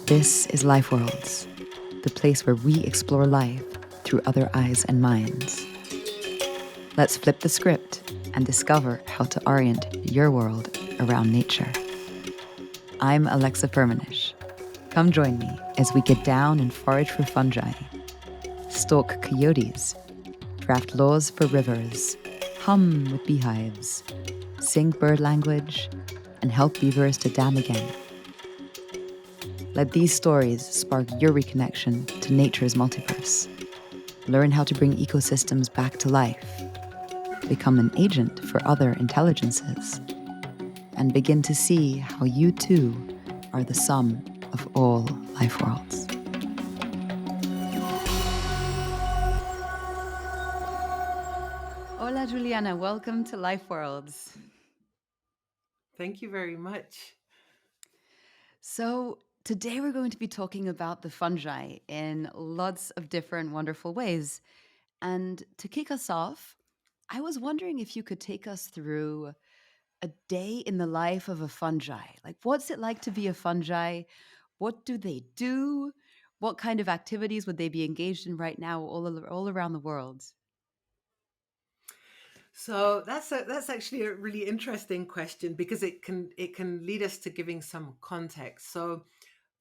This is Life Worlds, the place where we explore life through other eyes and minds. Let's flip the script and discover how to orient your world around nature. I'm Alexa Firminish. Come join me as we get down and forage for fungi, stalk coyotes, draft laws for rivers, hum with beehives, sing bird language, and help beavers to dam again. Let these stories spark your reconnection to nature's multiverse. Learn how to bring ecosystems back to life, become an agent for other intelligences, and begin to see how you too are the sum of all life worlds. Hola, Juliana. Welcome to Life Worlds. Thank you very much. So, today we're going to be talking about the fungi in lots of different wonderful ways. And to kick us off, I was wondering if you could take us through a day in the life of a fungi. Like, what's it like to be a fungi? What do they do? What kind of activities would they be engaged in right now all around the world? So that's actually a really interesting question because it can lead us to giving some context. So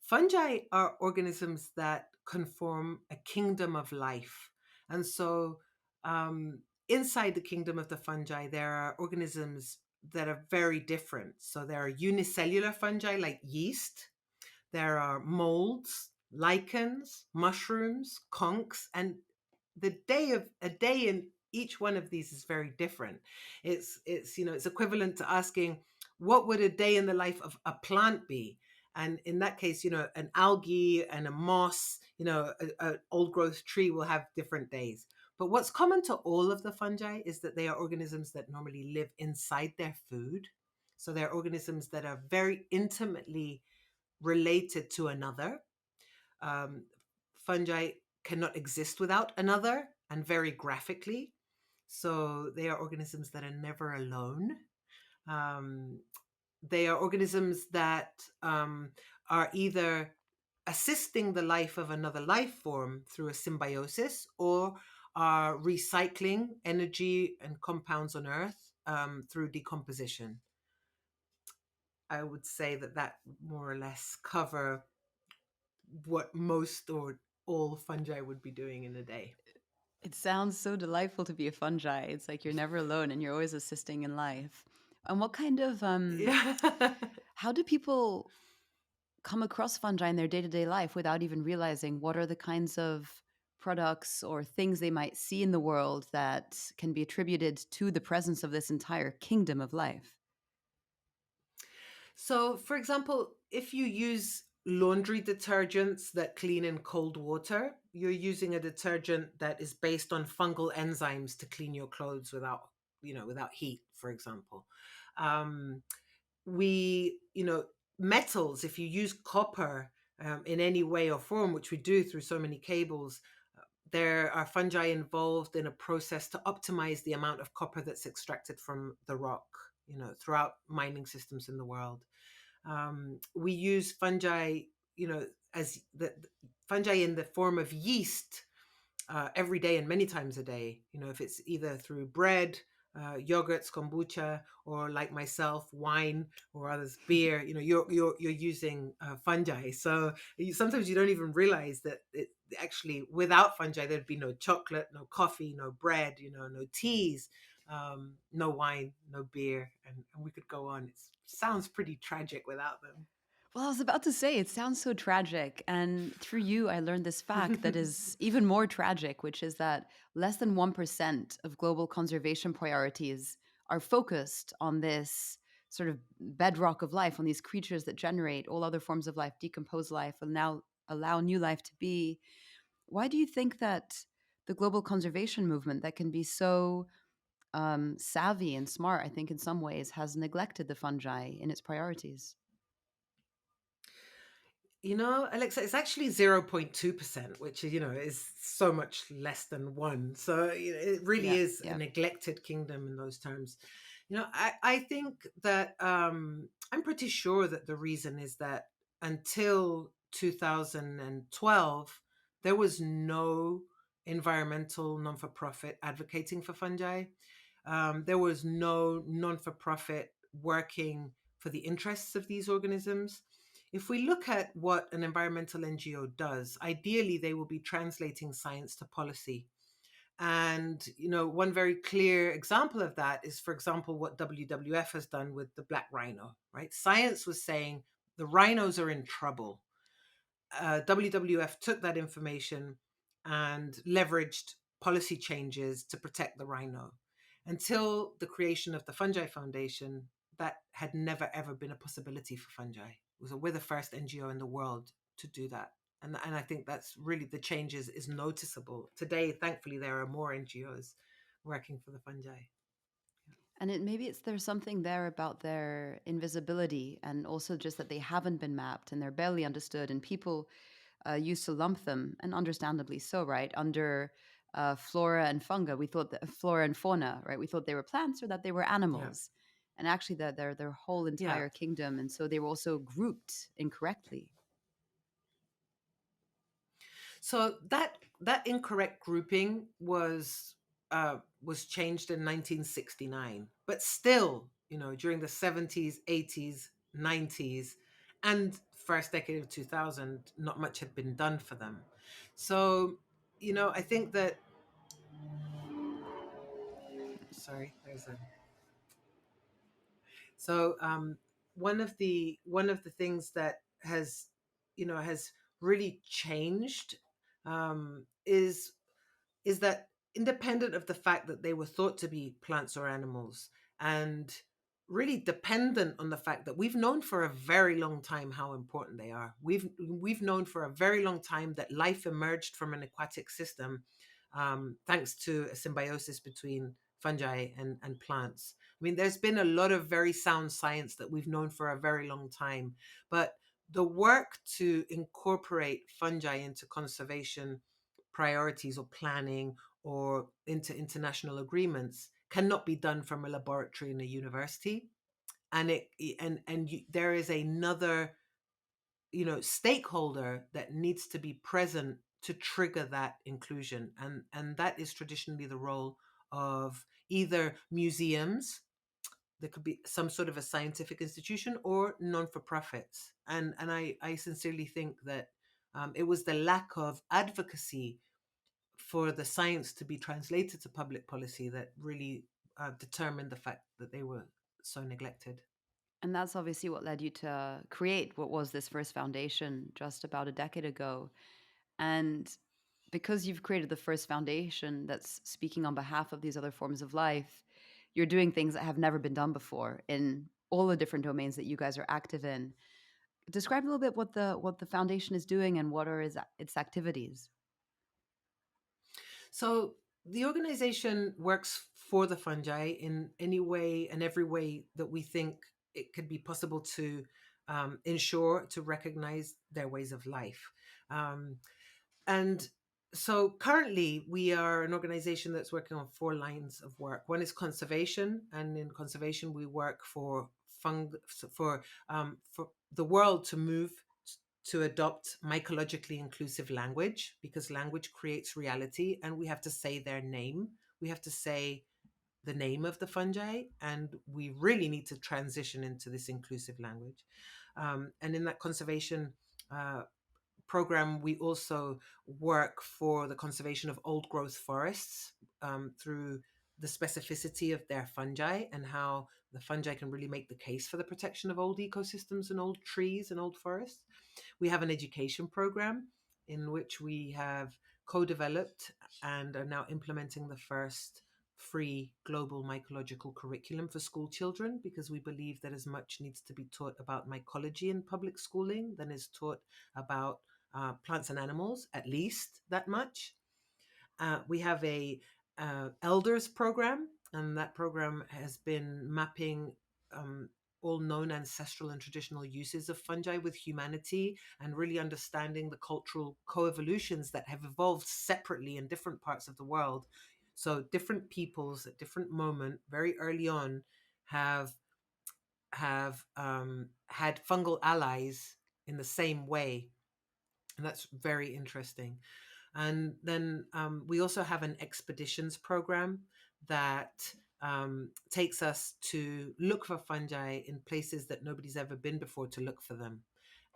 fungi are organisms that conform a kingdom of life, and so inside the kingdom of the fungi, there are organisms that are very different. So there are unicellular fungi like yeast. There are molds, lichens, mushrooms, conchs, and a day in each one of these is very different. It's equivalent to asking what would a day in the life of a plant be, and in that case, an algae and a moss, a old growth tree will have different days. But what's common to all of the fungi is that they are organisms that normally live inside their food. So they're organisms that are very intimately related to another. Um, Fungi cannot exist without another, and very graphically. So they are organisms that are never alone. Um, they are organisms that are either assisting the life of another life form through a symbiosis, or are recycling energy and compounds on Earth through decomposition. I would say that more or less cover what most or all fungi would be doing in a day. It sounds so delightful to be a fungi. It's like you're never alone and you're always assisting in life. And what kind of Yeah. how do people come across fungi in their day-to-day life without even realizing what are the kinds of products or things they might see in the world that can be attributed to the presence of this entire kingdom of life? So, for example, if you use laundry detergents that clean in cold water, you're using a detergent that is based on fungal enzymes to clean your clothes without heat, for example. Um, metals, if you use copper in any way or form, which we do through so many cables, there are fungi involved in a process to optimize the amount of copper that's extracted from the rock, throughout mining systems in the world. We use fungi, as the fungi in the form of yeast every day and many times a day. If it's either through bread, yogurts, kombucha, or like myself, wine, or others, beer. You're using fungi. So sometimes you don't even realize that actually without fungi there'd be no chocolate, no coffee, no bread. No teas, no wine, no beer, and we could go on. It sounds pretty tragic without them. Well, I was about to say, it sounds so tragic. And through you, I learned this fact that is even more tragic, which is that less than 1% of global conservation priorities are focused on this sort of bedrock of life, on these creatures that generate all other forms of life, decompose life, and now allow new life to be. Why do you think that the global conservation movement, that can be so savvy and smart, I think in some ways, has neglected the fungi in its priorities? Alexa, it's actually 0.2%, which is so much less than one. So it really Yeah, is a yeah. neglected kingdom in those terms. I think that I'm pretty sure that the reason is that until 2012, there was no environmental non for profit advocating for fungi. There was no non for profit working for the interests of these organisms. If we look at what an environmental NGO does, ideally they will be translating science to policy. And, one very clear example of that is, for example, what WWF has done with the black rhino, right? Science was saying the rhinos are in trouble. WWF took that information and leveraged policy changes to protect the rhino. Until the creation of the Fungi Foundation, that had never ever been a possibility for fungi. We're the first NGO in the world to do that. And I think that's really the changes is noticeable. Today, thankfully, there are more NGOs working for the fungi. And maybe there's something there about their invisibility, and also just that they haven't been mapped and they're barely understood. And people used to lump them, and understandably so, right, under flora and funga. We thought that flora and fauna, right? We thought they were plants or that they were Yeah. animals, and actually that they're their whole Yeah. entire kingdom. And so they were also grouped incorrectly. So that incorrect grouping was changed in 1969, but still, during the 70s, 80s, 90s, and first decade of 2000, not much had been done for them. So, I think that. Sorry, there's a. So one of the things that has really changed is that, independent of the fact that they were thought to be plants or animals, and really dependent on the fact that we've known for a very long time how important they are. We've known for a very long time that life emerged from an aquatic system, thanks to a symbiosis between fungi and plants. I mean, there's been a lot of very sound science that we've known for a very long time, but the work to incorporate fungi into conservation priorities or planning or into international agreements cannot be done from a laboratory in a university. And there is another stakeholder that needs to be present to trigger that inclusion, and that is traditionally the role of either museums. There could be some sort of a scientific institution or non-for-profits, and I sincerely think that it was the lack of advocacy for the science to be translated to public policy that really determined the fact that they were so neglected. And that's obviously what led you to create what was this first foundation just about a decade ago. And because you've created the first foundation that's speaking on behalf of these other forms of life, you're doing things that have never been done before in all the different domains that you guys are active in. Describe a little bit what the foundation is doing and what are its activities. So the organization works for the fungi in any way and every way that we think it could be possible to ensure to recognize their ways of life. Um, and so currently we are an organization that's working on four lines of work. One is conservation, and in conservation we work for the world to move to adopt mycologically inclusive language, because language creates reality and we have to say their name. We have to say the name of the fungi, and we really need to transition into this inclusive language. And in that conservation uh, program, we also work for the conservation of old growth forests, through the specificity of their fungi and how the fungi can really make the case for the protection of old ecosystems and old trees and old forests. We have an education program in which we have co-developed and are now implementing the first free global mycological curriculum for school children, because we believe that as much needs to be taught about mycology in public schooling than is taught about plants and animals, at least that much. We have a elders program, and that program has been mapping all known ancestral and traditional uses of fungi with humanity, and really understanding the cultural coevolutions that have evolved separately in different parts of the world. So different peoples at different moment, very early on, have had fungal allies in the same way. And that's very interesting. And then we also have an expeditions program that takes us to look for fungi in places that nobody's ever been before to look for them.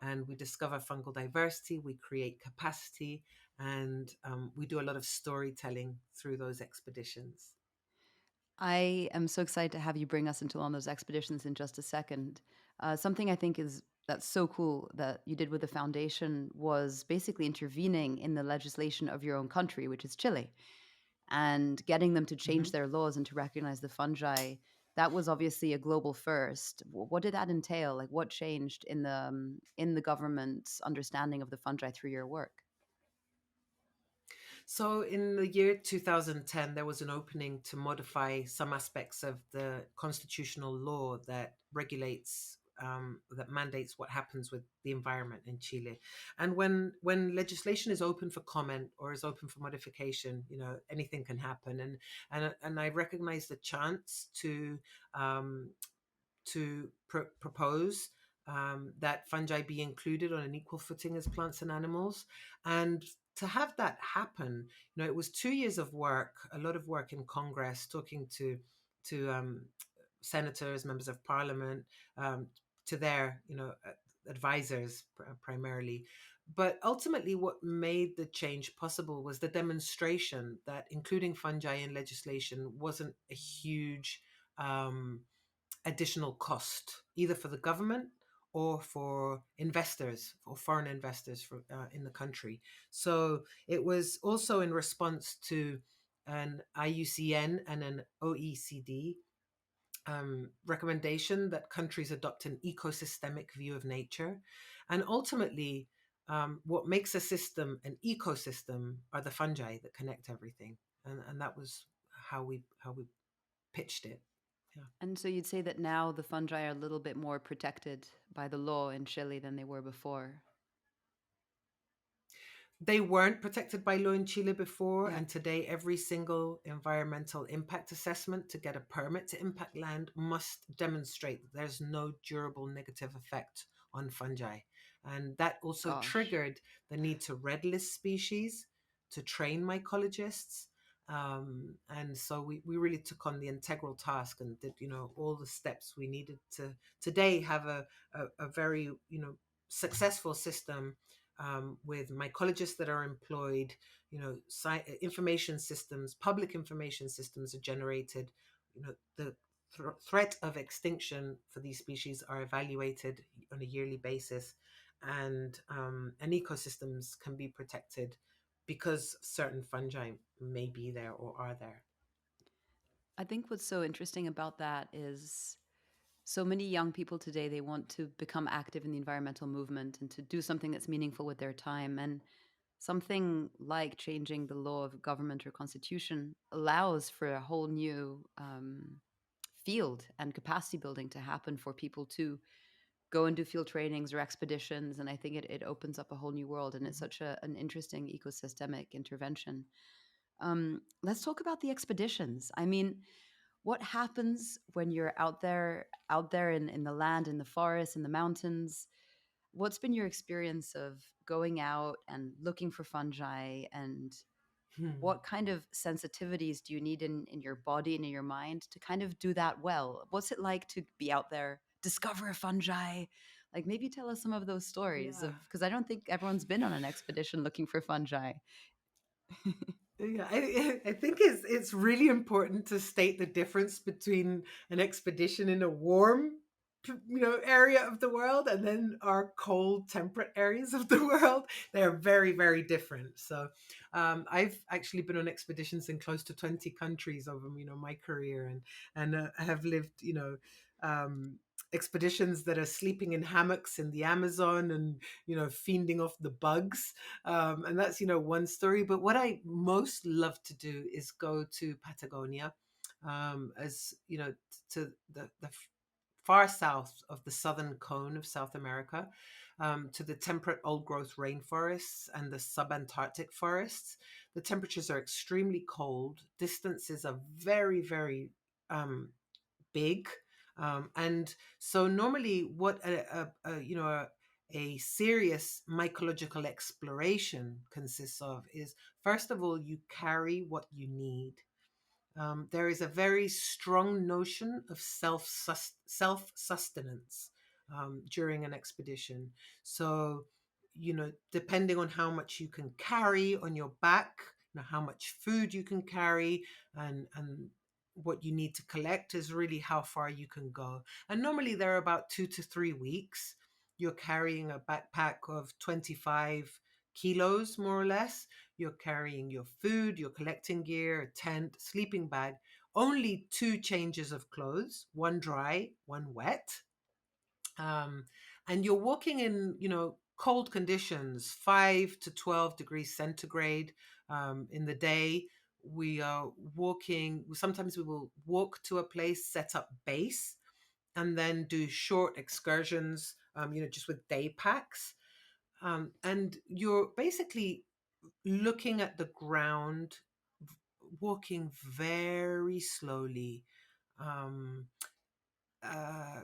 And we discover fungal diversity, we create capacity, and we do a lot of storytelling through those expeditions. I am so excited to have you bring us into one of those expeditions in just a second. Something I think is that's so cool that you did with the foundation was basically intervening in the legislation of your own country, which is Chile, and getting them to change Mhm. their laws and to recognize the fungi. That was obviously a global first. What did that entail? Like, what changed in the government's understanding of the fungi through your work? So in the year 2010, there was an opening to modify some aspects of the constitutional law that regulates, that mandates what happens with the environment in Chile. And when legislation is open for comment or is open for modification, anything can happen. And I recognize the chance um, to propose that fungi be included on an equal footing as plants and animals. And to have that happen, it was 2 years of work, a lot of work in Congress, talking to senators, members of parliament, to their advisors primarily. But ultimately, what made the change possible was the demonstration that including fungi in legislation wasn't a huge additional cost, either for the government or for investors, or foreign investors in the country. So it was also in response to an IUCN and an OECD recommendation that countries adopt an ecosystemic view of nature. And ultimately, what makes a system an ecosystem are the fungi that connect everything. And that was how we pitched it. Yeah. And so you'd say that now the fungi are a little bit more protected by the law in Chile than they were before. They weren't protected by law in Chile before, Yeah. and today every single environmental impact assessment to get a permit to impact land must demonstrate that there's no durable negative effect on fungi. And that also Gosh. triggered the need to red list species, to train mycologists. And so we really took on the integral task and did, all the steps we needed to today have a very, successful system with mycologists that are employed, information systems, public information systems are generated, the threat of extinction for these species are evaluated on a yearly basis, and ecosystems can be protected because certain fungi may be there or are there. I think what's so interesting about that is so many young people today, they want to become active in the environmental movement and to do something that's meaningful with their time. And something like changing the law of government or constitution allows for a whole new field and capacity building to happen for people to go and do field trainings or expeditions. And I think it opens up a whole new world. And it's Mhm. such an interesting ecosystemic intervention. Let's talk about the expeditions. I mean, what happens when you're out there in the land, in the forest, in the mountains? What's been your experience of going out and looking for fungi, and Hmm. what kind of sensitivities do you need in your body and in your mind to kind of do that well? What's it like to be out there, discover a fungi? Like, maybe tell us some of those stories Yeah. of, because I don't think everyone's been on an expedition looking for fungi. Yeah, I think it's really important to state the difference between an expedition in a warm, area of the world and then our cold, temperate areas of the world. They are very, very different. So, I've actually been on expeditions in close to 20 countries over, my career, and I have lived, um, expeditions that are sleeping in hammocks in the Amazon and, feeding off the bugs, and that's, one story. But what I most love to do is go to Patagonia, as to the far south of the southern cone of South America, to the temperate old growth rainforests and the subantarctic forests. The temperatures are extremely cold. Distances are very, very big. And so normally what a a serious mycological exploration consists of is, first of all, you carry what you need. There is a very strong notion of self sustenance during an expedition. So, depending on how much you can carry on your back, how much food you can carry, and what you need to collect is really how far you can go. And normally they're about 2 to 3 weeks. You're carrying a backpack of 25 kilos, more or less. You're carrying your food, your collecting gear, a tent, sleeping bag, only two changes of clothes, one dry, one wet. Um, and you're walking in, cold conditions, 5 to 12 degrees centigrade in the day. We are walking, sometimes we will walk to a place, set up base, and then do short excursions, just with day packs. And you're basically looking at the ground, walking very slowly. Um, uh,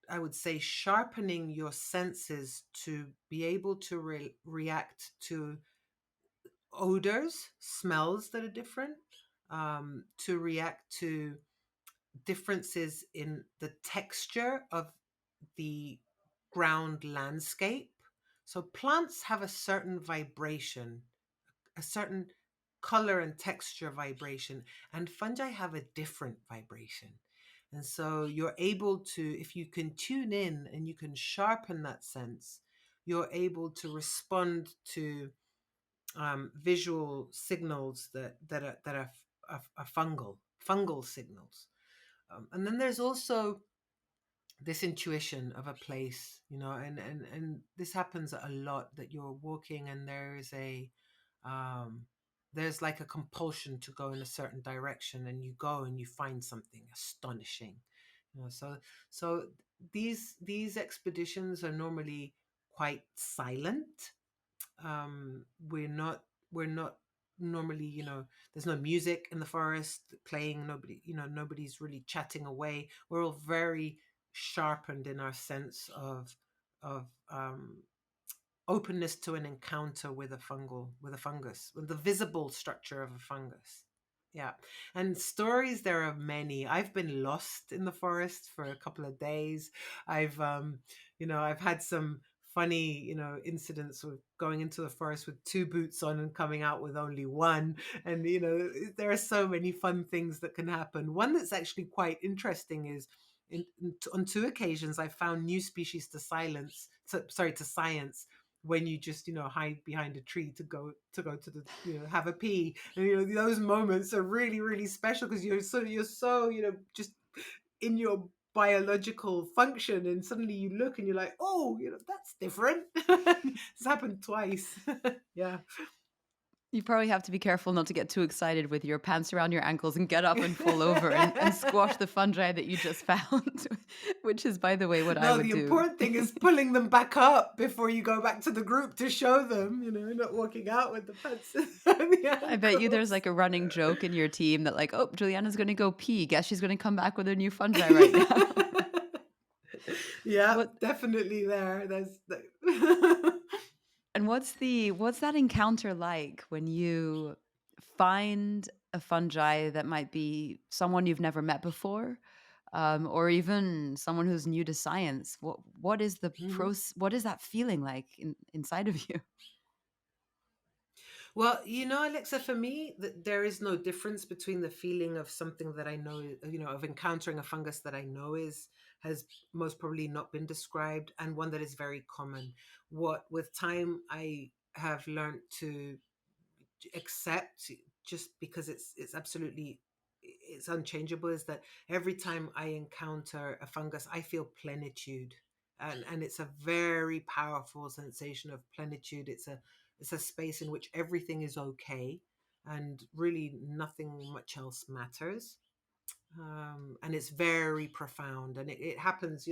I would say sharpening your senses to be able to react to odors, smells that are different, to react to differences in the texture of the ground landscape. So plants have a certain vibration, a certain color and texture vibration, and fungi have a different vibration. And so you're able to, if you can tune in and you can sharpen that sense, you're able to respond to visual signals that are fungal signals. And then there's also this intuition of a place, and this happens a lot, that you're walking and um there's like a compulsion to go in a certain direction, and you go and you find something astonishing. So these expeditions are normally quite silent. We're not normally, there's no music in the forest playing, nobody's really chatting away. We're all very sharpened in our sense of openness to an encounter with a fungus, with the visible structure of a fungus. Yeah. And stories, there are many. I've been lost in the forest for a couple of days. I've had some funny, incidents with going into the forest with two boots on and coming out with only one. And, there are so many fun things that can happen. One that's actually quite interesting is, on two occasions, I found new species to science, when you just, hide behind a tree to the, have a pee. And those moments are really, really special, because you're so just in your biological function, and suddenly you look and you're like, oh, that's different. It's happened twice. Yeah. You probably have to be careful not to get too excited with your pants around your ankles and get up and fall over and squash the fungi that you just found, which is, by the way, what I No, would the do. important thing is pulling them back up before you go back to the group to show them, not walking out with the pants and the I bet you there's ankles. like a running joke in your team that, like, oh, Juliana's going to go pee. Guess she's going to come back with her new fungi right now. Yeah, What definitely there. and what's that encounter like when you find a fungi that might be someone you've never met before, or even someone who's new to science? What is the Mhm. what is that feeling like inside of you? Well, Alexa, for me, there is no difference between the feeling of something that I know, of encountering a fungus that I know has most probably not been described, and one that is very common. What with time I have learned to accept, just because it's absolutely, it's unchangeable, is that every time I encounter a fungus, I feel plenitude. And it's a very powerful sensation of plenitude. It's a space in which everything is okay, and really nothing much else matters. And it's very profound, and it happens,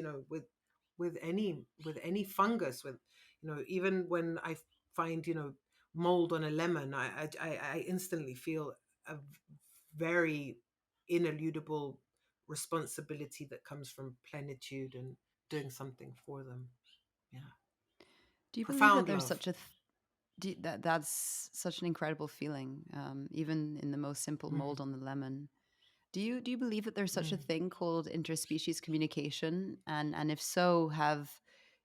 with any fungus, with, even when I find, mold on a lemon, I instantly feel a very ineludible responsibility that comes from plenitude and doing something for them. Yeah. Do you believe that profound there's love. such a that's such an incredible feeling, even in the most simple Mm, mold on the lemon? Do you believe that there's such a mm, thing called interspecies communication? And if so, have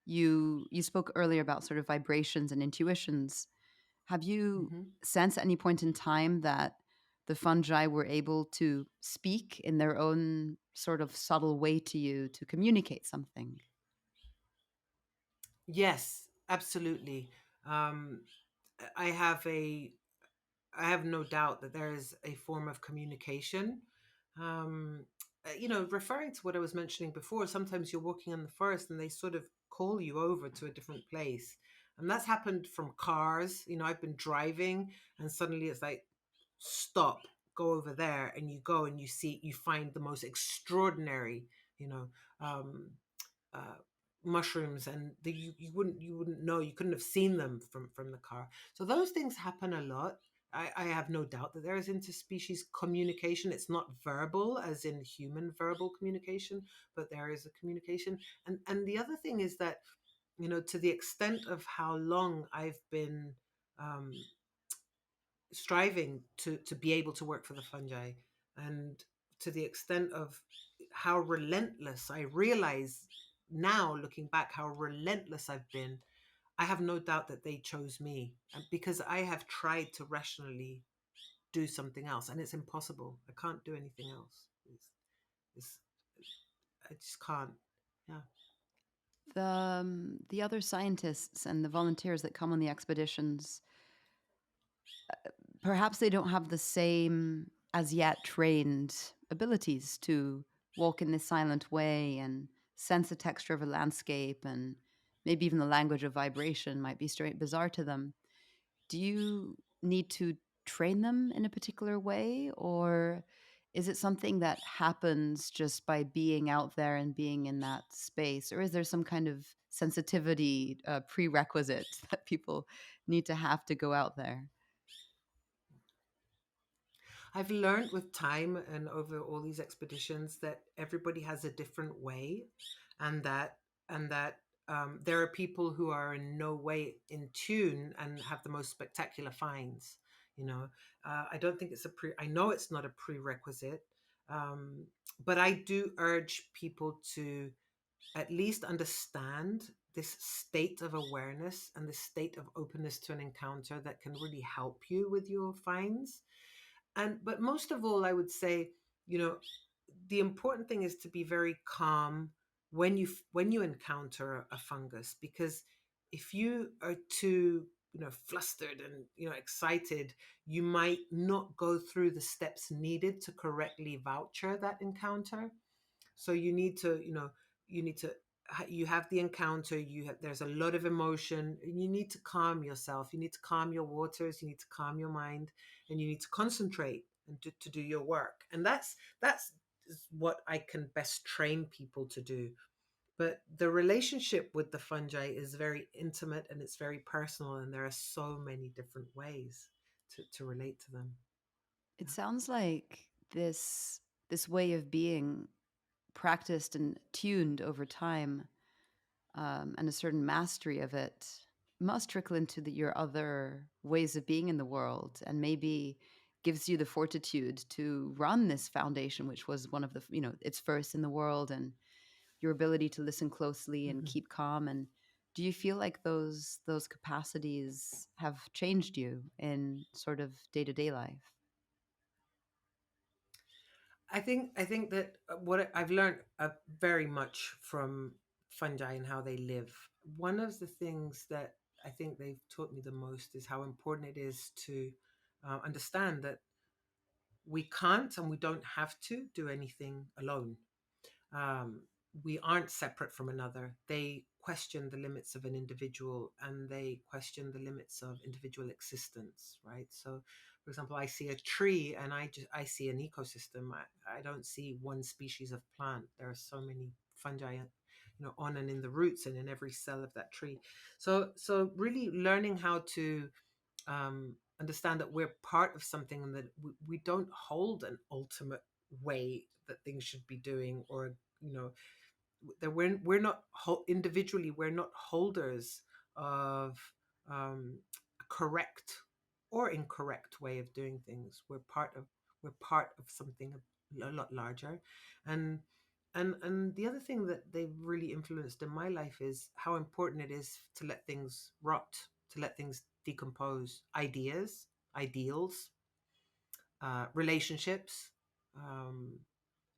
you spoke earlier about sort of vibrations and intuitions? Have you mhm. sensed at any point in time that the fungi were able to speak in their own sort of subtle way to you to communicate something? Yes, absolutely. Um, I have a I have no doubt that there is a form of communication. Um, referring to what I was mentioning before, sometimes you're walking in the forest and they sort of call you over to a different place. And that's happened from cars. I've been driving and suddenly it's like, stop, go over there. And you go and you find the most extraordinary, you know, um, uh, mushrooms, and you wouldn't know, you couldn't have seen them from the car. So those things happen a lot. I have no doubt that there is interspecies communication. It's not verbal as in human verbal communication, but there is a communication. And the other thing is that, to the extent of how long I've been um, striving to be able to work for the fungi, and to the extent of how relentless I realize now, looking back, how relentless I've been. I have no doubt that they chose me, because I have tried to rationally do something else and it's impossible. I can't do anything else. It's, I just can't. Yeah. The other scientists and the volunteers that come on the expeditions, perhaps they don't have the same as yet trained abilities to walk in this silent way and sense the texture of a landscape, and maybe even the language of vibration might be straight bizarre to them. Do you need to train them in a particular way, or is it something that happens just by being out there and being in that space, or is there some kind of sensitivity prerequisite that people need to have to go out there? I've learned with time and over all these expeditions that everybody has a different way, and that there are people who are in no way in tune and have the most spectacular finds. I don't think it's a pre. I know it's not a prerequisite, um, but I do urge people to at least understand this state of awareness and this state of openness to an encounter that can really help you with your finds. But most of all, I would say, you know the important thing is to be very calm when you encounter a fungus, because if you are too flustered and excited, you might not go through the steps needed to correctly voucher that encounter. So you have the encounter, there's a lot of emotion, and you need to calm yourself, you need to calm your waters, you need to calm your mind, and you need to concentrate and to do your work. And that's is what I can best train people to do. But the relationship with the fungi is very intimate and it's very personal, and there are so many different ways to relate to them. It Yeah. sounds like this way of being practiced and tuned over time, and a certain mastery of it must trickle into your other ways of being in the world, and maybe gives you the fortitude to run this foundation, which was one of the, it's first in the world, and your ability to listen closely and Mhm. keep calm. And do you feel like those capacities have changed you in sort of day-to-day life? I think that what I've learned very much from fungi and how they live. One of the things that I think they've taught me the most is how important it is to understand that we can't and we don't have to do anything alone. um, we aren't separate from another. They question the limits of an individual, and they question the limits of individual existence, right? So, for example, I see a tree and I see an ecosystem. I don't see one species of plant. There are so many fungi, on and in the roots and in every cell of that tree. So really learning how to understand that we're part of something, and that we don't hold an ultimate way that things should be doing, or that we're not individually, we're not holders of a correct or incorrect way of doing things. We're part of something a lot larger, and and the other thing that they've really influenced in my life is how important it is to let things rot, to let things decompose, ideas, ideals, relationships. Um,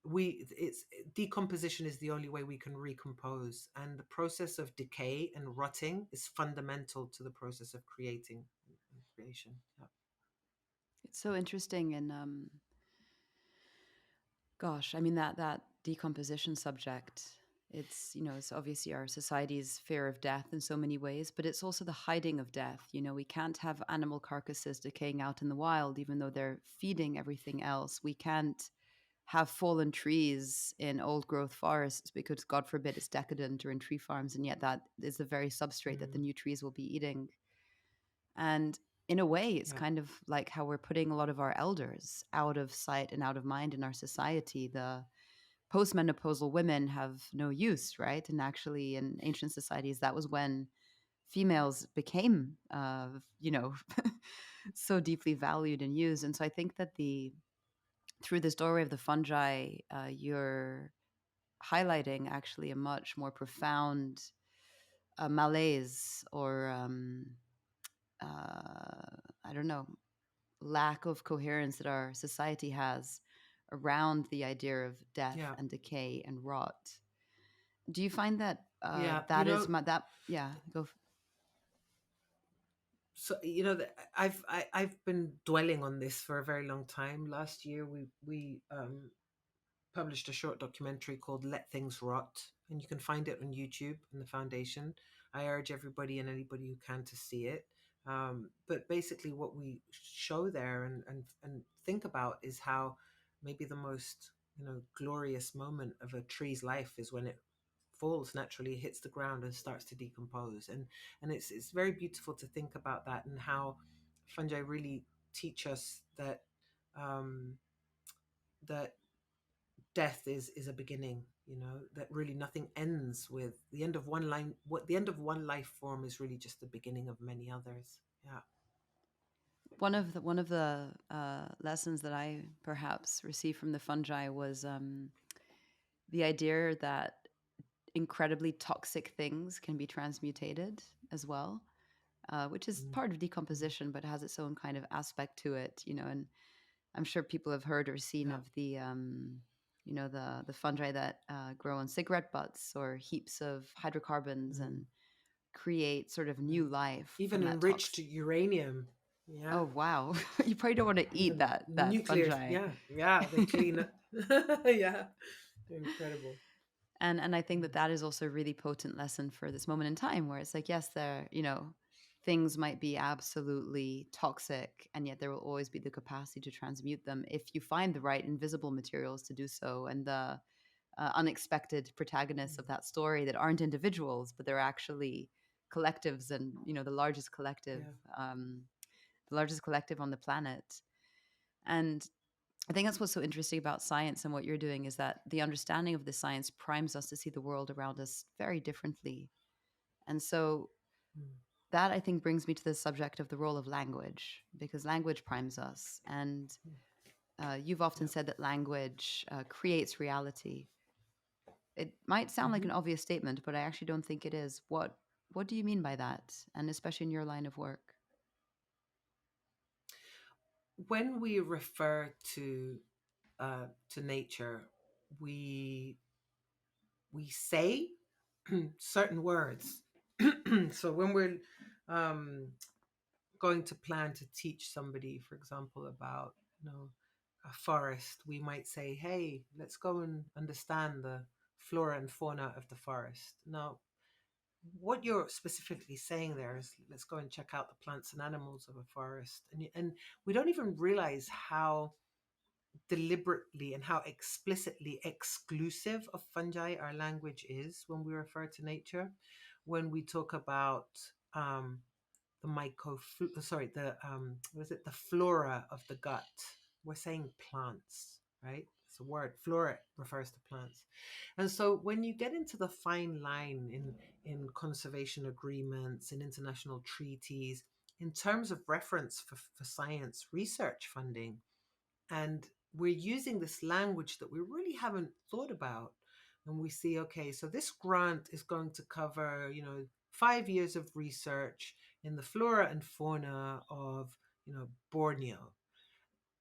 we it's decomposition is the only way we can recompose, and the process of decay and rotting is fundamental to the process of creating and creation. Yeah. It's so interesting. And gosh, I mean that decomposition subject. It's it's obviously our society's fear of death in so many ways, but it's also the hiding of death. We can't have animal carcasses decaying out in the wild, even though they're feeding everything else. We can't have fallen trees in old growth forests because, God forbid, it's decadent or in tree farms, and yet that is the very substrate that the Mm, new trees will be eating. And in a way, it's yeah. kind of like how we're putting a lot of our elders out of sight and out of mind in our society. The postmenopausal women have no use, right? And actually, in ancient societies, that was when females became, so deeply valued and used. And so I think that through the story of the fungi, you're highlighting actually a much more profound malaise or I don't know, lack of coherence that our society has around the idea of death Yeah. and decay and rot. Do you find that Yeah. that is that yeah go So I've been dwelling on this for a very long time. Last year we published a short documentary called Let Things Rot, and you can find it on YouTube in the foundation. I urge everybody and anybody who can to see it. But basically, what we show there and think about is how maybe the most glorious moment of a tree's life is when it falls naturally, hits the ground, and starts to decompose. And it's very beautiful to think about that and how fungi really teach us that um, that death is a beginning, that really nothing ends with the end of one line. What the end of one life form is really just the beginning of many others. Yeah. one of the lessons that I perhaps received from the fungi was the idea that incredibly toxic things can be transmutated as well, which is Mm, part of mm, decomposition, but has its own kind of aspect to it, and I'm sure people have heard or seen yeah. of the fungi that grow on cigarette butts or heaps of hydrocarbons Mm, and create sort of yeah. new life Even from that enriched toxic. uranium. Yeah. Oh wow, you probably don't want to eat Even that nuclear. fungi. Yeah. Yeah. They clean it. Yeah. They're incredible. And I think that Mm, that is also a really potent lesson for this moment in time, where it's like, yes, things might be absolutely toxic, and yet there will always be the capacity to transmute them if you find the right invisible materials to do so. And the unexpected protagonists mm, of that story that aren't individuals, but they're actually collectives, and the largest collective, yeah. um, the largest collective on the planet. And I think that's what's so interesting about science and what you're doing is that the understanding of the science primes us to see the world around us very differently. And so Mm, that I think brings me to the subject of the role of language, because language primes us. And mm, you've often yeah. said that language creates reality. It might sound like Hmm. an obvious statement, but I actually don't think it is. What do you mean by that? And especially in your line of work? When we refer to nature, we we say certain words. So when we're um, going to plan to teach somebody, for example, about a forest, we might say, "Hey, let's go and understand the flora and fauna of the forest." Now, what you're specifically saying there is, let's go and check out the plants and animals of a forest, and we don't even realize how deliberately and how explicitly exclusive of fungi our language is when we refer to nature. When we talk about um, the the what is it, the flora of the gut, we're saying plants, right? It's a word. Flora refers to plants. And so when you get into the fine line in conservation agreements, in international treaties, in terms of reference for science research funding, and we're using this language that we really haven't thought about, and we see, okay, so this grant is going to cover, 5 years of research in the flora and fauna of, Borneo.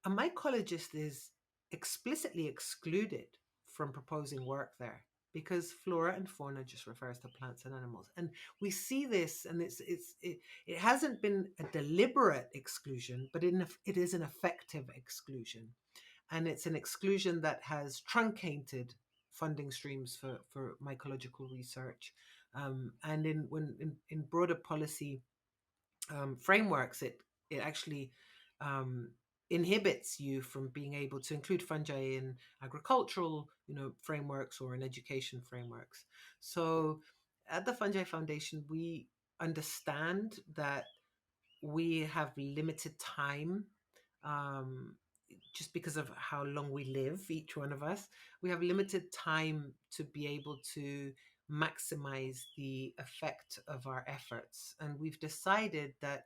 A mycologist is explicitly excluded from proposing work there because flora and fauna just refers to plants and animals. And we see this, and it hasn't been a deliberate exclusion, but it is an effective exclusion. And it's an exclusion that has truncated funding streams for mycological research. And in broader policy frameworks, it actually um, inhibits you from being able to include fungi in agricultural, frameworks or in education frameworks. So, at the Fungi Foundation, we understand that we have limited time. Um, just because of how long we live, each one of us, we have limited time to be able to maximize the effect of our efforts. And we've decided that,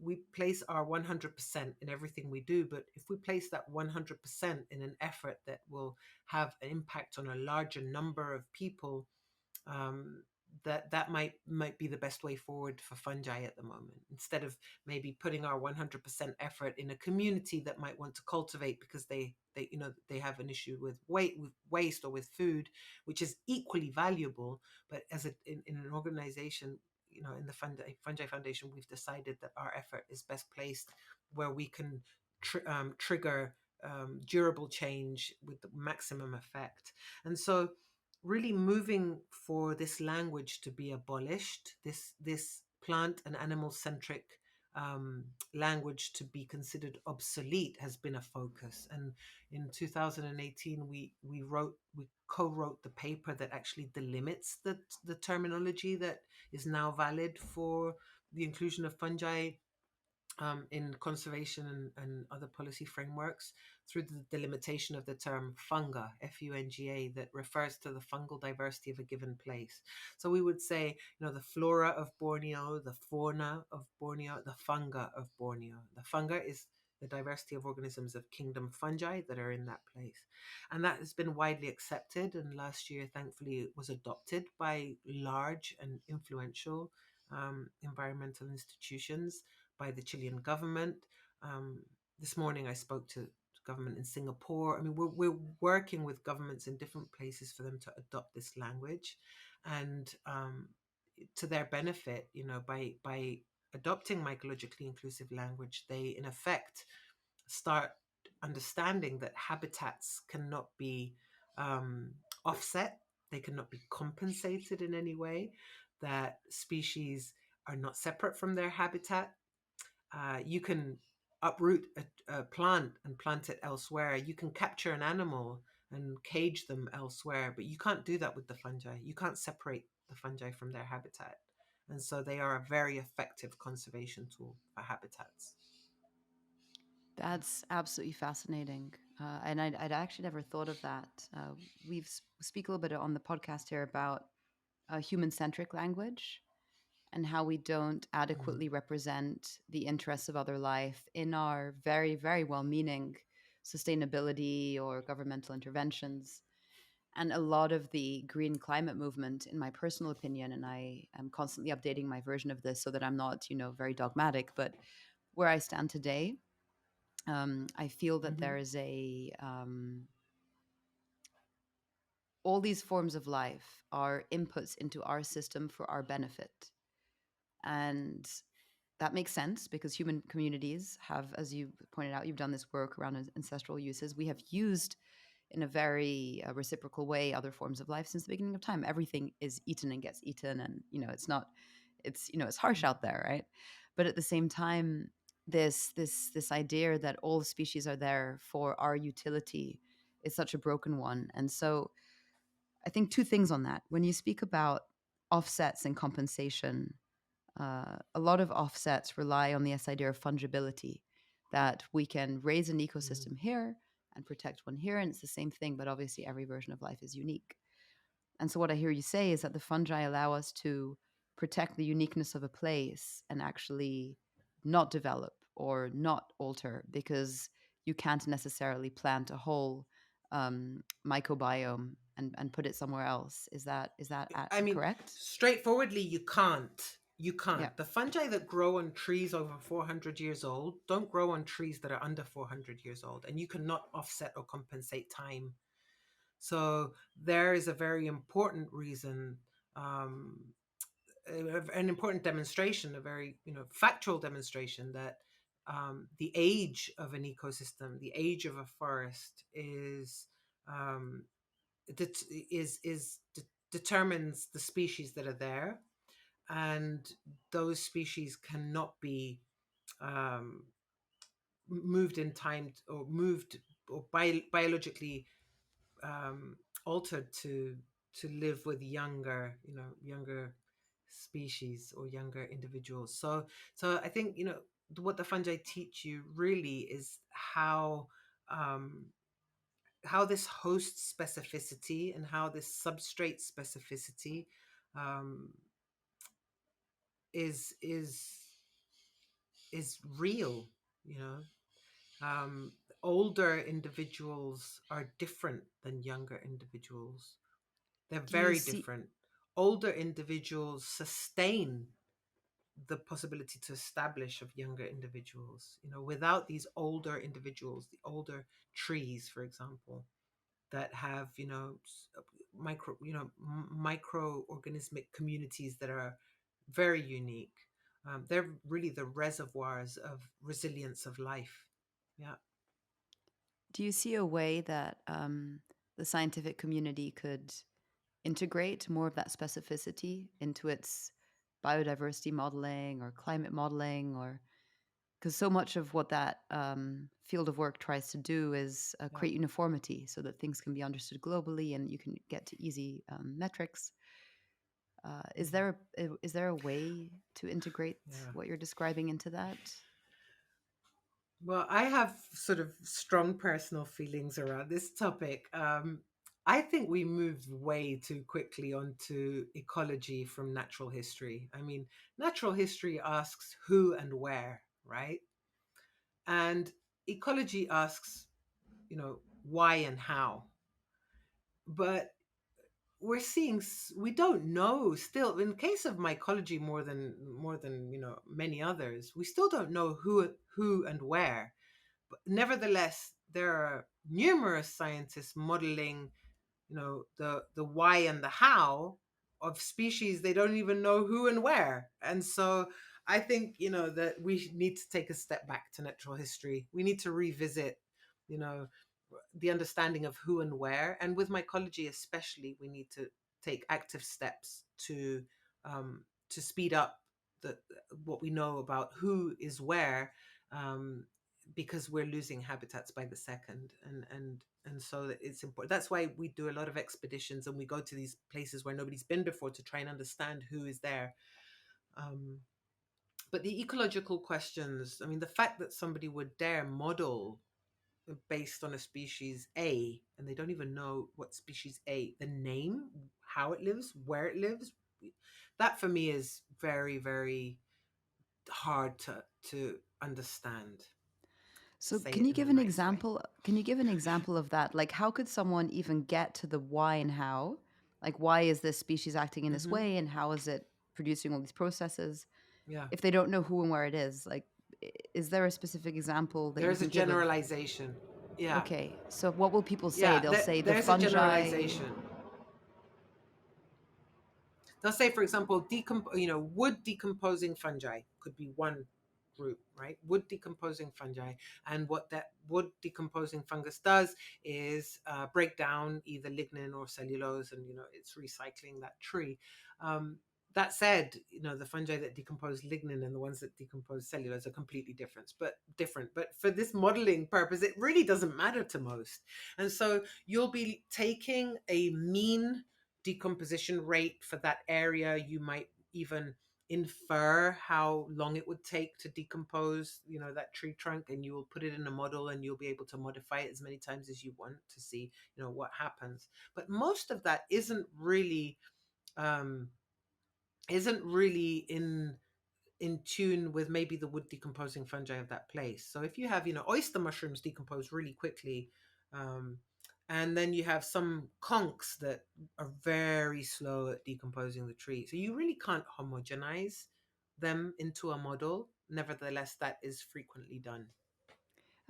we place our 100% in everything we do, but if we place that 100% in an effort that will have an impact on a larger number of people, um, that might be the best way forward for fungi at the moment, instead of maybe putting our 100% effort in a community that might want to cultivate because they have an issue with waste or with food, which is equally valuable. But in an organization, in the Fungi Foundation, we've decided that our effort is best placed where we can trigger durable change with the maximum effect. And so really moving for this language to be abolished, this plant and animal centric language to be considered obsolete, has been a focus. And in 2018, we co-wrote the paper that actually delimits the terminology that is now valid for the inclusion of fungi in conservation and other policy frameworks, through the delimitation of the term funga, Funga, that refers to the fungal diversity of a given place. So we would say, the flora of Borneo, the fauna of Borneo, the funga of Borneo. The funga is the diversity of organisms of kingdom fungi that are in that place. And that has been widely accepted. And last year, thankfully, it was adopted by large and influential environmental institutions, by the Chilean government. Um, this morning, I spoke to government in Singapore. I mean, we're working with governments in different places for them to adopt this language, and to their benefit, by adopting mycologically inclusive language, they in effect start understanding that habitats cannot be um, offset, they cannot be compensated in any way, that species are not separate from their habitat. You can uproot a plant and plant it elsewhere. You can capture an animal and cage them elsewhere, but you can't do that with the fungi. You can't separate the fungi from their habitat. And so they are a very effective conservation tool for habitats. That's absolutely fascinating. And I'd actually never thought of that. We speak a little bit on the podcast here about human centric language and how we don't Mm. adequately represent the interests of other life in our very, very well meaning sustainability or governmental interventions. And a lot of the green climate movement, in my personal opinion, and I am constantly updating my version of this so that I'm not, very dogmatic, but where I stand today, I feel that Mm-hmm. there is all these forms of life are inputs into our system for our benefit. And that makes sense because human communities have, as you pointed out, you've done this work around ancestral uses. We have used in a very reciprocal way other forms of life since the beginning of time. Everything is eaten and gets eaten, and it's not, it's harsh out there, right? But at the same time, this idea that all species are there for our utility is such a broken one. And so I think two things on that. When you speak about offsets and compensation, a lot of offsets rely on this idea of fungibility, that we can raise an Mm. ecosystem here and protect one here. And it's the same thing, but obviously every version of life is unique. And so what I hear you say is that the fungi allow us to protect the uniqueness of a place and actually not develop or not alter, because you can't necessarily plant a whole microbiome and put it somewhere else. Is that I mean, correct? straightforwardly, you can't. You Yeah. can't. The fungi that grow on trees over 400 years old don't grow on trees that are under 400 years old, and you cannot offset or compensate time. So there is a very important reason, um, an important demonstration, a very factual demonstration that the age of an ecosystem, the age of a forest, um, determines the species that are there, and those species cannot be um, moved in time or moved or biologically um, altered to live with younger species or younger individuals. So I think what the fungi teach you really is um, how this host specificity and how this substrate specificity um, is is real. You know, older individuals are different than younger individuals. They're Do you very see different. Older individuals sustain the possibility to establish of younger individuals. Without these older individuals, the older trees, for example, that have microorganismic communities that are very unique. They're really the reservoirs of resilience of life. Yeah. do you see a way that the scientific community could integrate more of that specificity into its biodiversity modeling or climate modeling, or because so much of what that field of work tries to do is Yeah. create uniformity so that things can be understood globally and you can get to easy metrics. Is Mhm. there is there a way to integrate Yeah. what you're describing into that? Well, I have sort of strong personal feelings around this topic. I think we moved way too quickly onto ecology from natural history. I mean, natural history asks who and where, right? And ecology asks, why and how. But we don't know still. In the case of mycology, more than many others, we still don't know who and where. But nevertheless, there are numerous scientists modeling, the why and the how of species they don't even know who and where. And so I think, that we need to take a step back to natural history. We need to revisit, you know, the understanding of who and where. And with mycology especially, we need to take active steps to speed up the what we know about who is where, um, because we're losing habitats by the second, and so it's important. That's why we do a lot of expeditions and we go to these places where nobody's been before to try and understand who is there. um, but the ecological questions, I mean, the fact that somebody would dare model based on a species A, and they don't even know what species A, the name, how it lives, where it lives, that for me is very, very hard to understand, to So say can it you in a give an nice way. example? Can you give an example of that? Like, how could someone even get to the why and how? Like, why is this species acting in this Hmm. way, and how is it producing all these processes? Yeah. If they don't know who and where it is, like, is there a specific example that you There's a can give of? generalization. Yeah. Okay, so what will people say? Yeah. They'll say the There's a fungi. generalization. They'll say, for example, wood decomposing fungi could be one group, right? Wood decomposing fungi. And what that wood decomposing fungus does is break down either lignin or cellulose, and, it's recycling that tree. That said, the fungi that decompose lignin and the ones that decompose cellulose are completely different. But for this modeling purpose, it really doesn't matter to most. And so you'll be taking a mean decomposition rate for that area. You might even infer how long it would take to decompose, that tree trunk, and you will put it in a model, and you'll be able to modify it as many times as you want to see, what happens. But most of that um, isn't really in tune with maybe the wood decomposing fungi of that place. So if you have, oyster mushrooms decompose really quickly, um, and then you have some conchs that are very slow at decomposing the tree. So you really can't homogenize them into a model. Nevertheless, that is frequently done.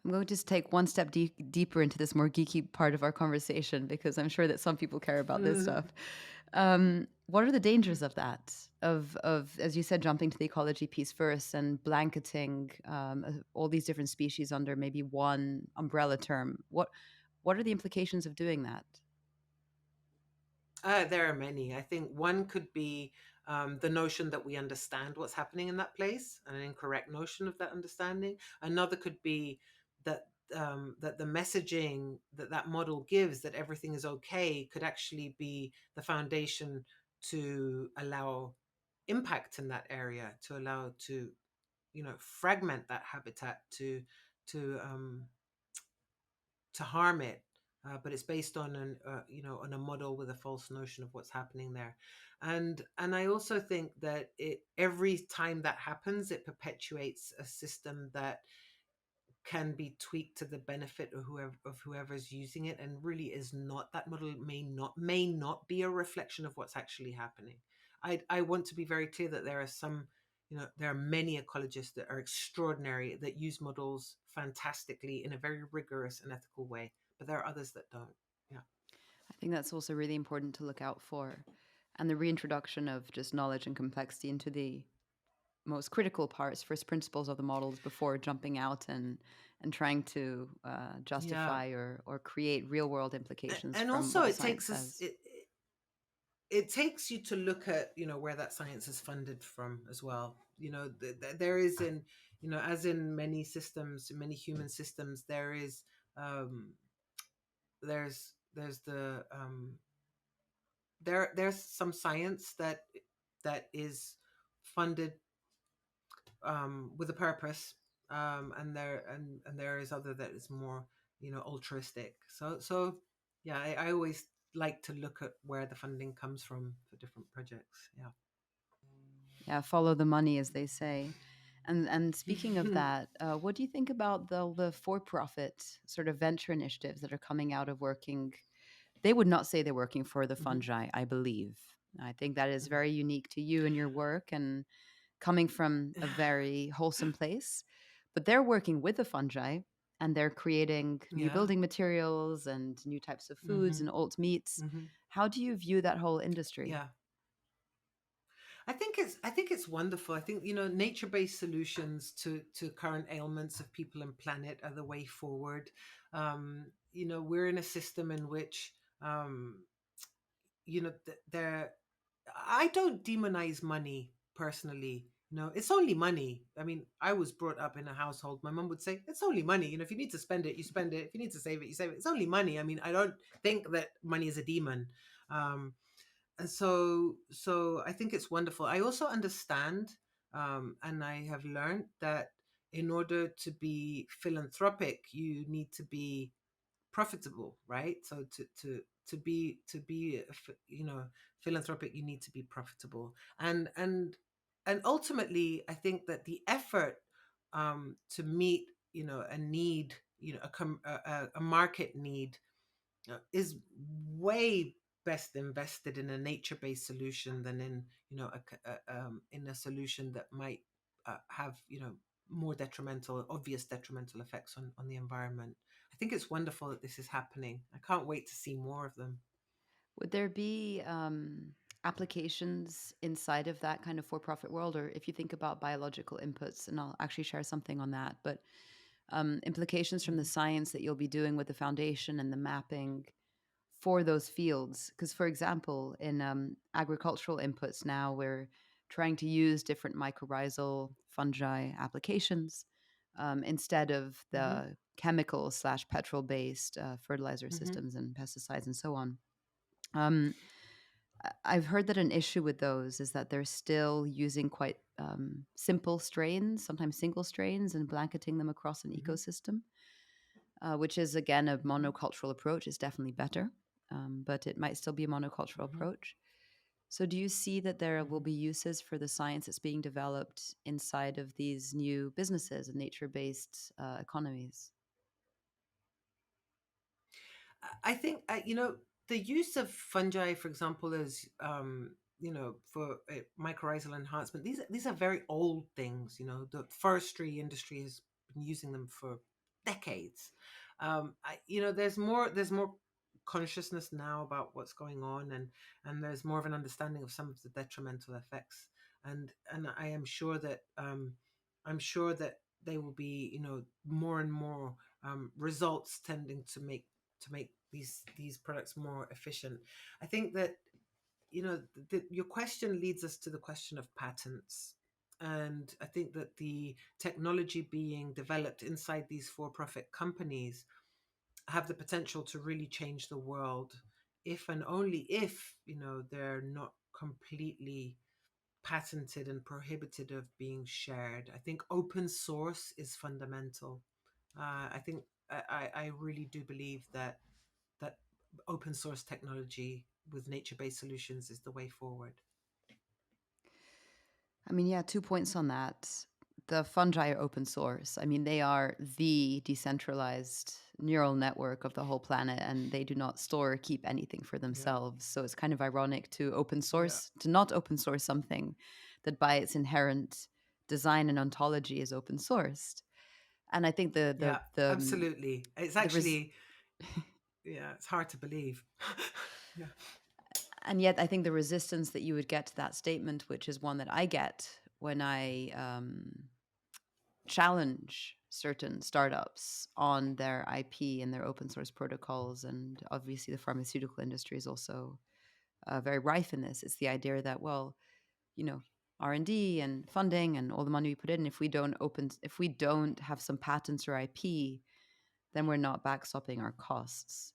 I'm going to just take one step deeper into this more geeky part of our conversation because I'm sure that some people care about this stuff. What are the dangers of that? Of as you said, jumping to the ecology piece first and blanketing all these different species under maybe one umbrella term. What are the implications of doing that? There are many. I think one could be the notion that we understand what's happening in that place, an incorrect notion of that understanding. Another could be that the messaging that model gives, that everything is okay, could actually be the foundation to allow impact in that area, to allow to fragment that habitat, to to harm it. But it's based on on a model with a false notion of what's happening there, and I also think that every time that happens, it perpetuates a system that can be tweaked to the benefit of whoever's using it, and really is not, that model may not be a reflection of what's actually happening. I want to be very clear that there are some, there are many ecologists that are extraordinary, that use models fantastically in a very rigorous and ethical way, but there are others that don't. Yeah. I think that's also really important to look out for. And the reintroduction of just knowledge and complexity into the most critical parts, first principles of the models before jumping out and trying to Yeah. justify or create real world implications And from also what the it science takes us says. it takes you to look at, where that science is funded from as well. There is, in as in many systems, many human systems, there is, um there's the there's some science that is funded with a purpose, and there is other that is more, altruistic. So yeah, I always like to look at where the funding comes from for different projects. Yeah, follow the money, as they say. And speaking of Yeah. that, what do you think about the for profit sort of venture initiatives that are coming out of working? They would not say they're working for the Hmm. fungi, I believe. I think that is Hmm. very unique to you and your work and coming from a very wholesome place. But they're working with the fungi and they're creating new Yeah. building materials and new types of foods Hmm. and alt meats. Hmm. How do you view that whole industry? Yeah. I think it's wonderful. I think, nature-based solutions to current ailments of people and planet are the way forward. We're in a system in which, um, there I don't demonize money personally. It's only money. I mean, I was brought up in a household. My mom would say, "It's only money. If you need to spend it, you spend it. If you need to save it, you save it. It's only money." I mean, I don't think that money is a demon. Um, and so I think it's wonderful. I also understand, and I have learned that in order to be philanthropic, you need to be profitable, right? So to be philanthropic, you need to be profitable, and ultimately, I think that the effort, to meet, a need, a market need, is way best invested in a nature-based solution than in, in a solution that might, have, more detrimental, obvious detrimental effects on the environment. I think it's wonderful that this is happening. I can't wait to see more of them. Would there be applications inside of that kind of for profit world? Or if you think about biological inputs, and I'll actually share something on that, but implications from the Mhm. science that you'll be doing with the foundation and the mapping for those fields. Because, for example, in agricultural inputs now, we're trying to use different mycorrhizal fungi applications instead of Mhm. the chemical slash petrol based fertilizer Mhm. systems and pesticides and so on. Um, I've heard that an issue with those is that they're still using quite simple strains, sometimes single strains, and blanketing them across an Hmm. ecosystem, which is, again, a Hmm. monocultural approach. Is definitely better, but it might still be a monocultural Hmm. approach. So, do you see that there will Hmm. be uses for the science that's being developed inside of these new businesses and nature based economies? I think the use of fungi, for example, is for mycorrhizal enhancement. These are very old things. The forestry industry has been using them for decades. There's more consciousness now about what's going on, and there's more of an understanding of some of the detrimental effects. And I'm sure that they will be more and more results tending to make these products more efficient. I think that your question leads us to the question of patents. And I think that the technology being developed inside these for-profit companies have the potential to really change the world, if and only if they're not completely patented and prohibited of being shared. I think open source is fundamental. I think I really do believe that open source technology with nature-based solutions is the way forward. I mean, yeah, 2 points on that. The fungi are open source. I mean, they are the decentralized neural network of the whole planet, and they do not store or keep anything for Yeah, themselves. So it's kind of ironic yeah, to not open source something that by its inherent design and ontology is open sourced. And I think yeah, absolutely. It's the res- actually, yeah, it's hard to believe. Yeah, and yet I think the resistance that you would get to that statement, which is one that I get when I challenge certain startups on their IP and their open source protocols, and obviously the pharmaceutical industry is also very rife in this. It's the idea that, well, you know, R&D and funding and all the money we put in, if we don't have some patents or IP, then we're not backstopping our costs.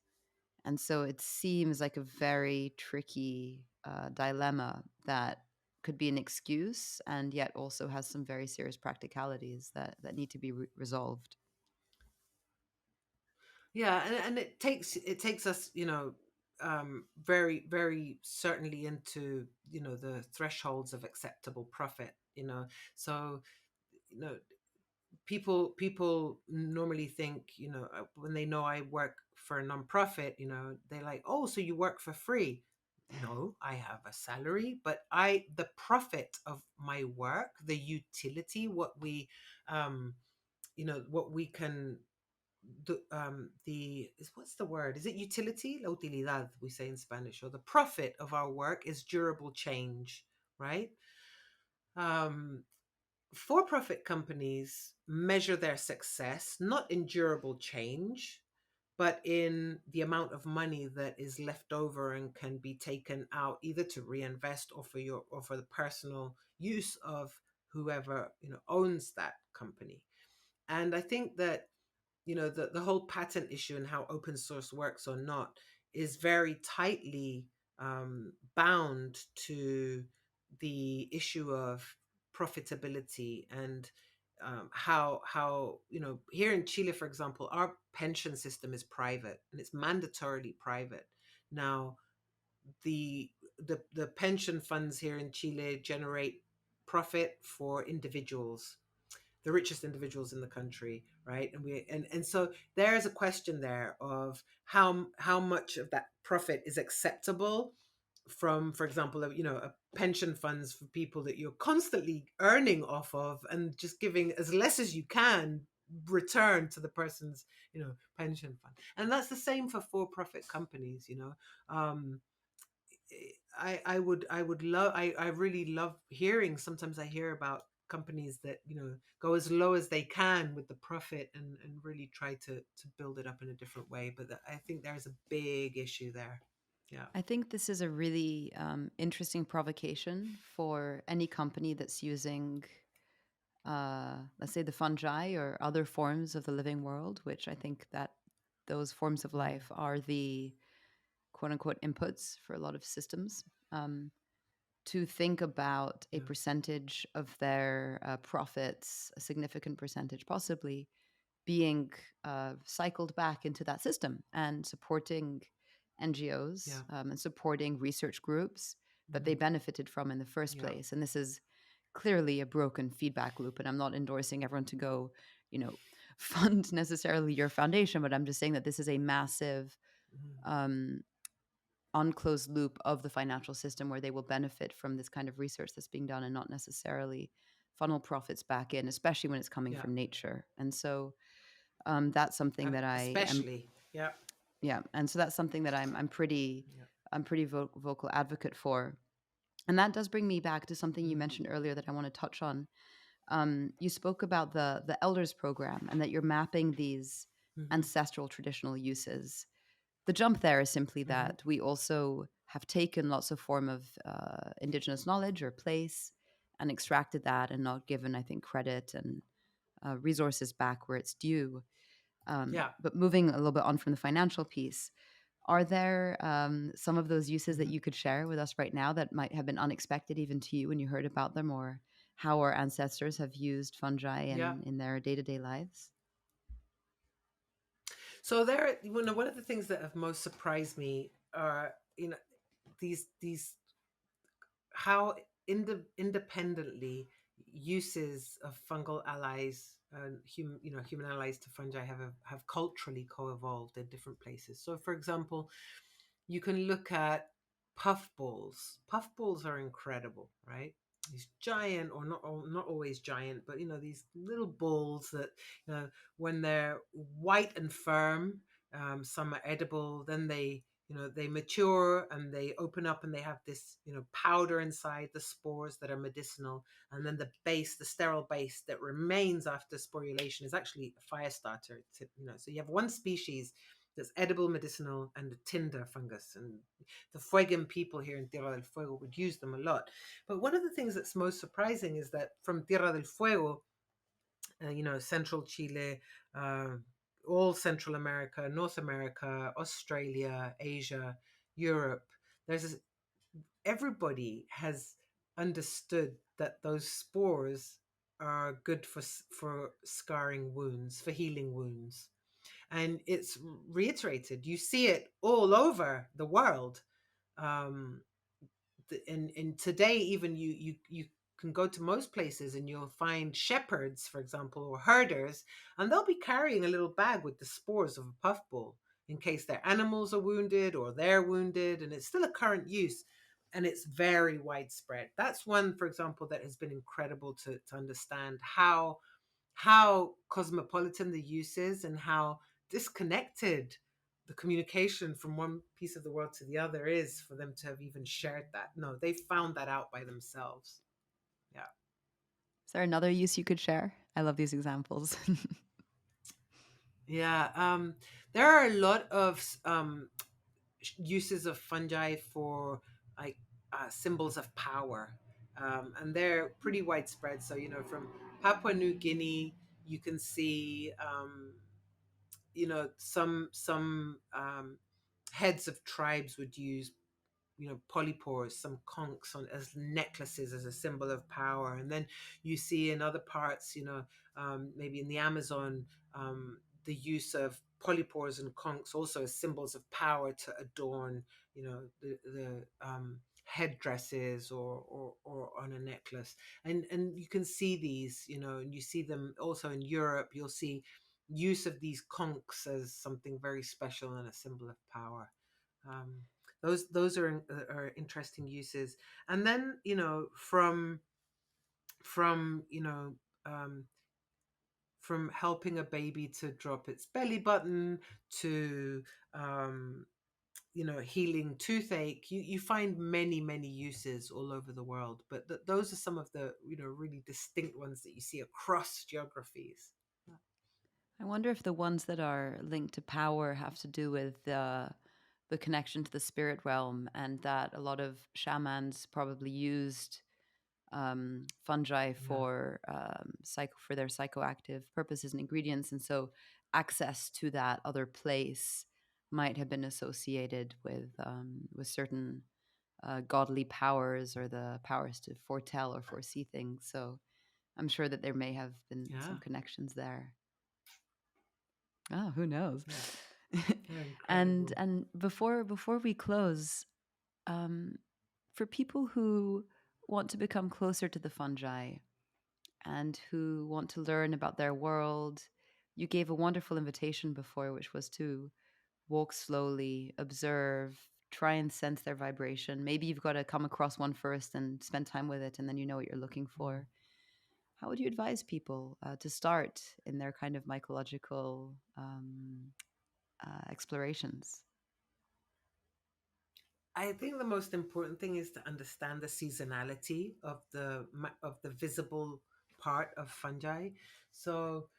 And so it seems like a very tricky dilemma that could be an excuse and yet also has some very serious practicalities that need to be resolved. yeah, and it takes us, very very certainly into the thresholds of acceptable profit. So you know people normally think, when they know I work for a nonprofit, they're like, oh, so you work for free. No, I have a salary, but the profit of my work, the utility, what we can the is what's the word, is it utility, la utilidad, we say in Spanish, or the profit of our work is durable change, right? um For-profit companies measure their success not in durable change, but in the amount of money that is left over and can be taken out either to reinvest or for the personal use of whoever owns that company. And I think that the whole patent issue and how open source works or not is very tightly bound to the issue of profitability. And how here in Chile, for example, our pension system is private and it's mandatorily private. Now, the pension funds here in Chile generate profit for individuals, the richest individuals in the country, right? And so there is a question there of how much of that profit is acceptable from, for example, a pension funds for people that you're constantly earning off of, and just giving as less as you can return to the person's pension fund. And that's the same for-profit companies. um I would love, I really love hearing, sometimes I hear about companies that go as low as they can with the profit, and really try to build it up in a different way. But I think there's a big issue there. Yeah. I think this is a really interesting provocation for any company that's using, let's say, the fungi or other forms of the living world, which I think that those forms of Mm. life are the quote unquote inputs for a lot of systems. um, to think about a Yeah. percentage of their profits, a significant percentage possibly, being cycled back into that system and supporting NGOs Yeah. and supporting research groups that they Mhm. benefited from in the first Yeah. place. And this is clearly a broken feedback loop. And I'm not endorsing everyone to go, fund necessarily your foundation, but I'm just saying that this is a massive Mhm. um, unclosed loop of the financial system where they will benefit from this kind of research that's being done and not necessarily funnel profits back in, especially when it's coming Yeah. from nature. And so that's something that I am, Especially. Yeah. yeah, and so that's something that Yeah. I'm pretty vocal advocate for. And that does bring me back to something you Mm. mentioned earlier that I want to touch on. You spoke about the elders program and that you're mapping these Mhm. ancestral traditional uses. The jump there is simply Mhm. that we also have taken lots of form of indigenous knowledge or place and extracted that and not given, I think, credit and resources back where it's due. Yeah. But moving a little bit on from the financial piece, are there some of those uses that Mhm. you could share with us right now that might have been unexpected even to you when you heard about them, or how our ancestors have used fungi Yeah. in their day to day lives? So there, one of the things that have most surprised me are, these how independently uses of fungal allies and human allies to fungi have culturally co-evolved in different places. So, for example, you can look at puffballs. Puffballs are incredible, right? These giant, or not always giant, but these little balls that when they're white and firm, some are edible. Then they mature and they open up and they have this powder inside, the spores that are medicinal, and then the base, the sterile base that remains after sporulation, is actually a fire starter. So you have one species that's edible, medicinal, and the tinder fungus. And the Fuegan people here in Tierra del Fuego would use them a lot. But one of the things that's most surprising is that from Tierra del Fuego, central Chile, uh, all Central America, North America, Australia, Asia, Europe, everybody has understood that those spores are good for scarring wounds, for healing wounds, and it's reiterated. You see it all over the world. Um, and today, even you can go to most places and you'll find shepherds, for example, or herders, and they'll be carrying a little bag with the spores of a puffball in case their animals are wounded or they're wounded, and it's still a current use. And it's very widespread. That's one, for example, that has been incredible to understand how cosmopolitan the use is and how disconnected the communication from one piece of the world to the other is for them to have even shared that. No, they found that out by themselves. Yeah. Is there another use you could share? I love these examples. Yeah. There are a lot of uses of fungi for like symbols of power. And they're pretty widespread. So, from Papua New Guinea, you can see some heads of tribes would use polypores, some conchs as necklaces as a symbol of power. And then you see in other parts, maybe in the Amazon, the use of polypores and conchs also as symbols of power to adorn, the headdresses or on a necklace. And you can see these, and you see them also in Europe. You'll see use of these conchs as something very special and a symbol of power. Um, those are interesting uses. And then from um, from helping a baby to drop its belly button to um, healing toothache, you find many uses all over the world. But those are some of the really distinct ones that you see across geographies. I wonder if the ones that are linked to power have to do with the connection to the spirit realm, and that a lot of shamans probably used fungi Yeah. for their psychoactive purposes and ingredients, and so access to that other place might have been associated with certain godly powers or the powers to foretell or foresee things. So I'm sure that there may have been some Yeah. connections there. Oh, who knows? Yeah. They're and incredible. and before we close, um, for people who want to become closer to the fungi and who want to learn about their world, you gave a wonderful invitation before, which was to walk slowly, observe, try and sense their vibration. Maybe you've got to come across one first and spend time with it, and then you know what you're looking Mm. for. How would you advise people to start in their kind of mycological explorations? I think the most important thing is to understand the seasonality of the visible part of fungi. So,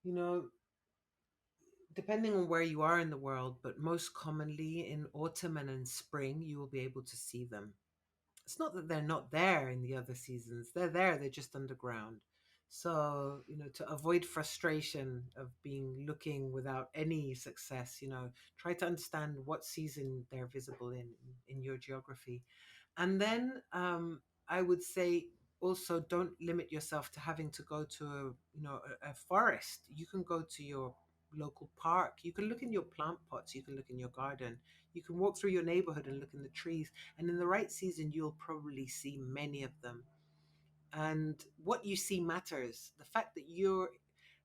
you know, depending on where you are in the world, but most commonly in autumn and in spring, you will be able to see them. It's not that they're not there in the other seasons. They're there, they're just underground. So, to avoid frustration of being looking without any success, try to understand what season they're visible in your geography. And then I would say also don't limit yourself to having to go to a forest. You can go to your local park. You can look in your plant pots. You can look in your garden. You can walk through your neighborhood and look in the trees. And in the right season, you'll probably see many of them. And what you see matters. The fact that you're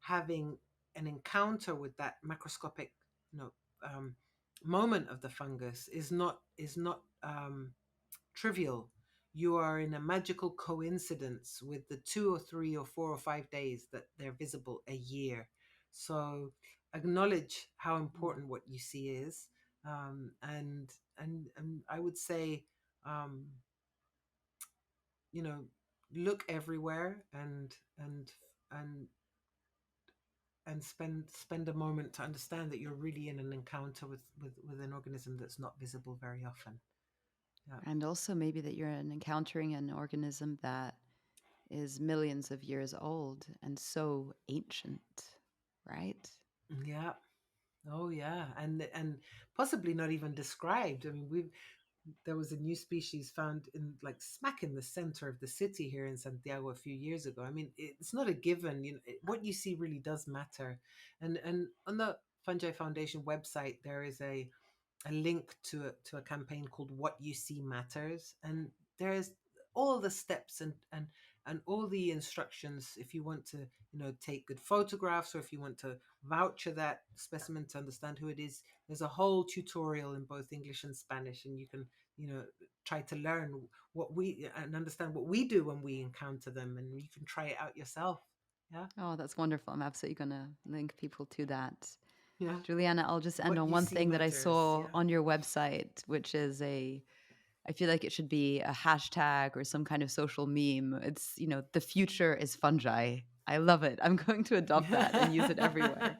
having an encounter with that macroscopic, you know, um, moment of the fungus is not trivial. You are in a magical coincidence with the 2 or 3 or 4 or 5 days that they're visible a year. So acknowledge how important what you see is, and I would say, um, you know, look everywhere and and spend a moment to understand that you're really in an encounter with an organism that's not visible very often. Yeah. And also, maybe that you're encountering an organism that is millions of years old and so ancient, right? Yeah. Oh yeah, and possibly not even described. I mean, there was a new species found in like smack in the center of the city here in Santiago a few years ago. I mean, it's not a given. What you see really does matter. And on the Fungi Foundation website, there is a link to a campaign called What You See Matters, and there's all the steps and all the instructions if you want to take good photographs, or if you want to voucher that specimen to understand who it is. There's a whole tutorial in both English and Spanish, and you can try to learn what we and understand what we do when we encounter them, and you can try it out yourself. Yeah. Oh, that's wonderful. I'm absolutely going to link people to that. Yeah. Juliana, I'll just end What on you one see thing that I matters. saw Yeah. on your website, which is I feel like it should be a hashtag or some kind of social meme. It's, the future is fungi. I love it. I'm going to adopt that and use it everywhere.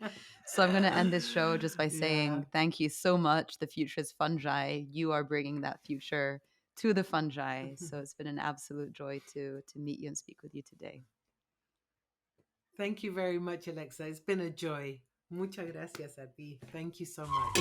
So I'm going to end this show just by Yeah. saying thank you so much. The future is fungi. You are bringing that future to the fungi. So it's been an absolute joy to meet you and speak with you today. Thank you very much, Alexa. It's been a joy. Muchas gracias a ti. Thank you so much.